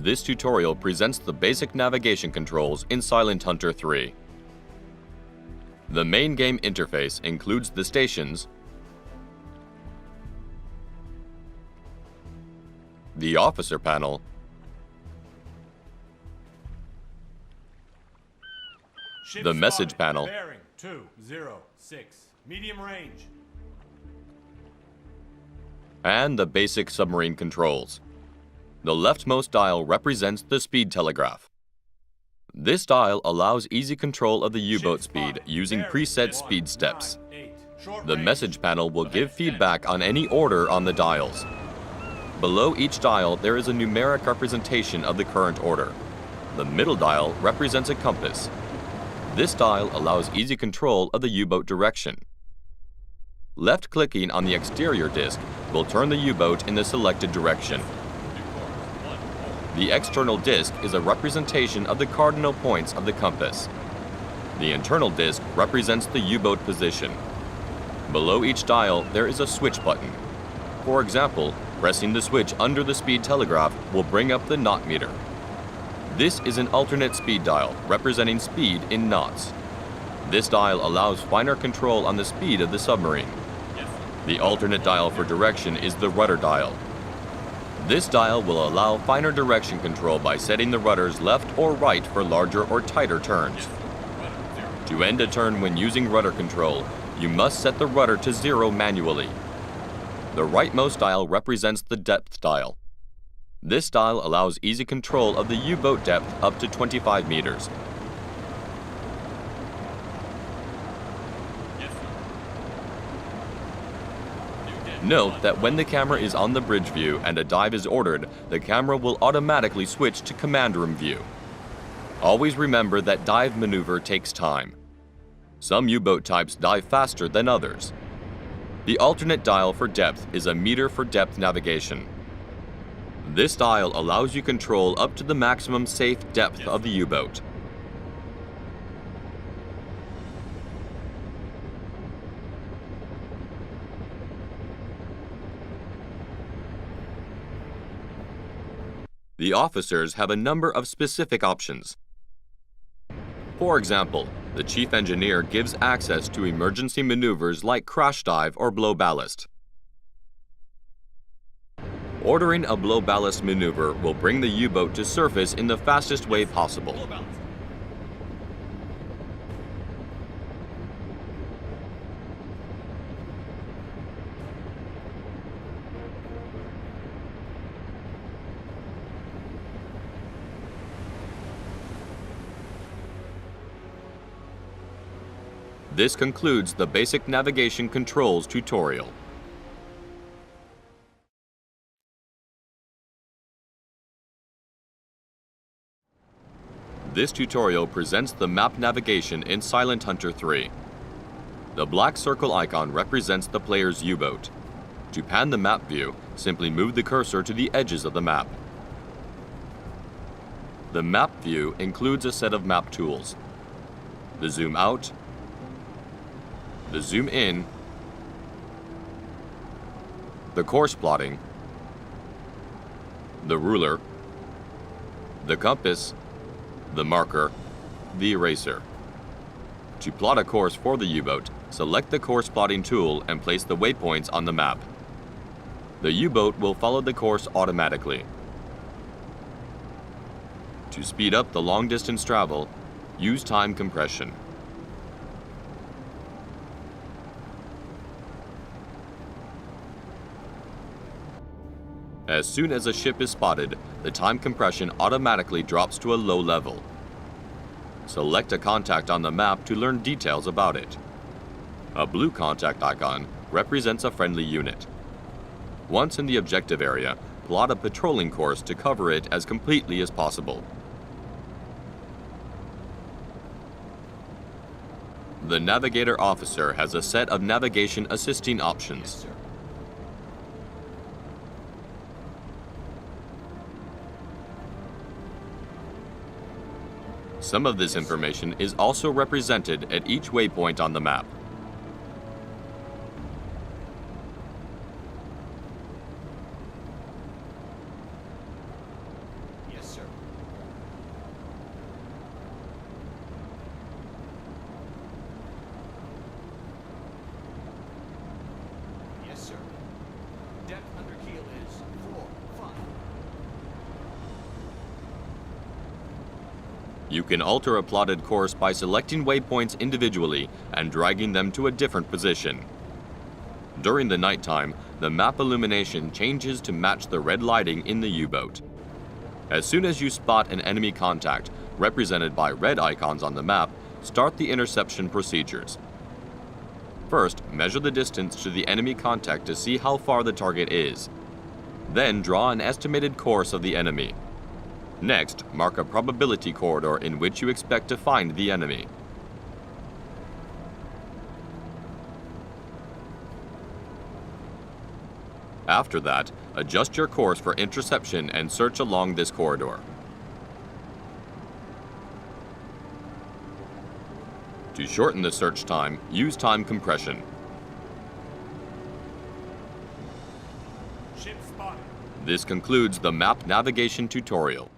This tutorial presents the basic navigation controls in Silent Hunter 3. The main game interface includes the stations, the officer panel, the message panel, bearing 206, medium range, and the basic submarine controls. The leftmost dial represents the speed telegraph. This dial allows easy control of the U-boat speed using preset speed steps. The message panel will give feedback on any order on the dials. Below each dial, there is a numeric representation of the current order. The middle dial represents a compass. This dial allows easy control of the U-boat direction. Left-clicking on the exterior disc will turn the U-boat in the selected direction. The external disc is a representation of the cardinal points of the compass. The internal disc represents the U-boat position. Below each dial, there is a switch button. For example, pressing the switch under the speed telegraph will bring up the knot meter. This is an alternate speed dial representing speed in knots. This dial allows finer control on the speed of the submarine. The alternate dial for direction is the rudder dial. This dial will allow finer direction control by setting the rudders left or right for larger or tighter turns. To end a turn when using rudder control, you must set the rudder to 0 manually. The rightmost dial represents the depth dial. This dial allows easy control of the U-boat depth up to 25 meters. Note that when the camera is on the bridge view and a dive is ordered, the camera will automatically switch to command room view. Always remember that dive maneuver takes time. Some U-boat types dive faster than others. The alternate dial for depth is a meter for depth navigation. This dial allows you control up to the maximum safe depth of the U-boat. The officers have a number of specific options. For example, the chief engineer gives access to emergency maneuvers like crash dive or blow ballast. Ordering a blow ballast maneuver will bring the U-boat to surface in the fastest way possible. This concludes the basic navigation controls tutorial. This tutorial presents the map navigation in Silent Hunter 3. The black circle icon represents the player's U-boat. To pan the map view, simply move the cursor to the edges of the map. The map view includes a set of map tools: the zoom out, the zoom in, the course plotting, the ruler, the compass, the marker, the eraser. To plot a course for the U-boat, select the course plotting tool and place the waypoints on the map. The U-boat will follow the course automatically. To speed up the long-distance travel, use time compression. As soon as a ship is spotted, the time compression automatically drops to a low level. Select a contact on the map to learn details about it. A blue contact icon represents a friendly unit. Once in the objective area, plot a patrolling course to cover it as completely as possible. The navigator officer has a set of navigation assisting options. Some of this information is also represented at each waypoint on the map. Yes, sir. You can alter a plotted course by selecting waypoints individually and dragging them to a different position. During the nighttime, the map illumination changes to match the red lighting in the U-boat. As soon as you spot an enemy contact, represented by red icons on the map, start the interception procedures. First, measure the distance to the enemy contact to see how far the target is. Then draw an estimated course of the enemy. Next, mark a probability corridor in which you expect to find the enemy. After that, adjust your course for interception and search along this corridor. To shorten the search time, use time compression. Ship spotted. This concludes the map navigation tutorial.